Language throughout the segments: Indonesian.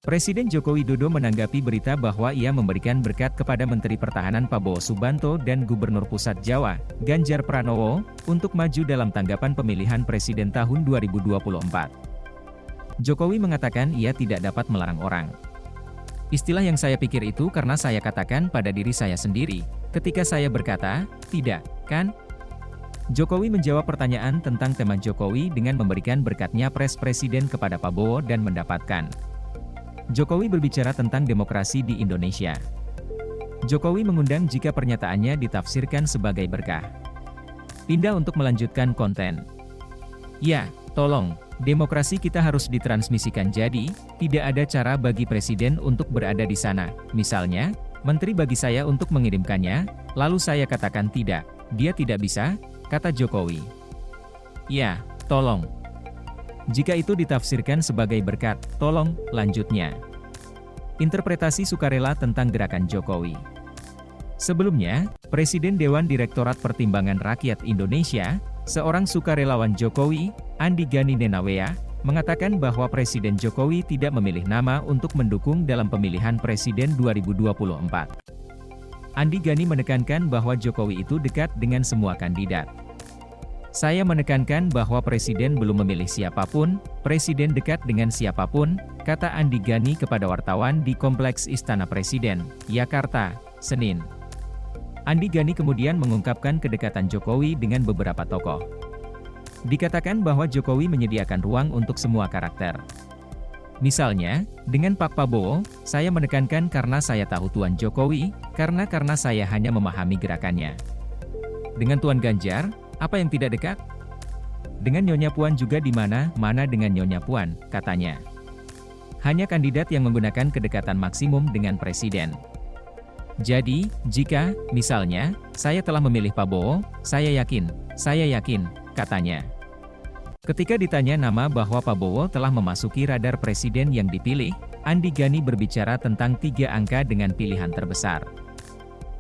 Presiden Joko Widodo menanggapi berita bahwa ia memberikan berkat kepada Menteri Pertahanan Prabowo Subianto dan Gubernur Pusat Jawa, Ganjar Pranowo, untuk maju dalam tanggapan pemilihan presiden tahun 2024. Jokowi mengatakan ia tidak dapat melarang orang. Istilah yang saya pikir itu karena saya katakan pada diri saya sendiri, ketika saya berkata, tidak, kan? Jokowi menjawab pertanyaan tentang tema Jokowi dengan memberikan berkatnya presiden kepada Prabowo dan mendapatkan. Jokowi berbicara tentang demokrasi di Indonesia. Jokowi mengundang jika pernyataannya ditafsirkan sebagai berkah. Pindah untuk melanjutkan konten. Ya, tolong, demokrasi kita harus ditransmisikan jadi, tidak ada cara bagi presiden untuk berada di sana. Misalnya, menteri bagi saya untuk mengirimkannya, lalu saya katakan tidak, dia tidak bisa, kata Jokowi. Ya, tolong. Jika itu ditafsirkan sebagai berkat, tolong, lanjutnya. Interpretasi sukarela tentang gerakan Jokowi. Sebelumnya, Presiden Dewan Direktorat Pertimbangan Rakyat Indonesia, seorang sukarelawan Jokowi, Andi Gani Nenawea, mengatakan bahwa Presiden Jokowi tidak memilih nama untuk mendukung dalam pemilihan Presiden 2024. Andi Gani menekankan bahwa Jokowi itu dekat dengan semua kandidat. Saya menekankan bahwa Presiden belum memilih siapapun, Presiden dekat dengan siapapun, kata Andi Gani kepada wartawan di Kompleks Istana Presiden, Jakarta, Senin. Andi Gani kemudian mengungkapkan kedekatan Jokowi dengan beberapa tokoh. Dikatakan bahwa Jokowi menyediakan ruang untuk semua karakter. Misalnya, dengan Pak Prabowo, saya menekankan karena saya tahu Tuan Jokowi, karena saya hanya memahami gerakannya. Dengan Tuan Ganjar, apa yang tidak dekat? Dengan Nyonya Puan juga di mana dengan Nyonya Puan, katanya. Hanya kandidat yang menggunakan kedekatan maksimum dengan Presiden. Jadi, jika, misalnya, saya telah memilih Prabowo, saya yakin, katanya. Ketika ditanya nama bahwa Prabowo telah memasuki radar Presiden yang dipilih, Andi Gani berbicara tentang 3 angka dengan pilihan terbesar.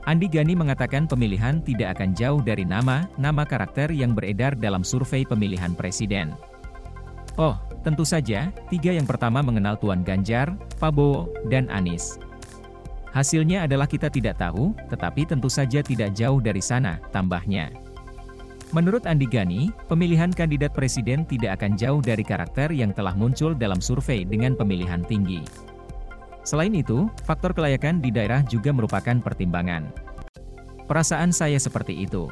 Andi Gani mengatakan pemilihan tidak akan jauh dari nama karakter yang beredar dalam survei pemilihan presiden. Oh, tentu saja, 3 yang pertama mengenal Tuan Ganjar, Prabowo, dan Anies. Hasilnya adalah kita tidak tahu, tetapi tentu saja tidak jauh dari sana, tambahnya. Menurut Andi Gani, pemilihan kandidat presiden tidak akan jauh dari karakter yang telah muncul dalam survei dengan pemilihan tinggi. Selain itu, faktor kelayakan di daerah juga merupakan pertimbangan. Perasaan saya seperti itu.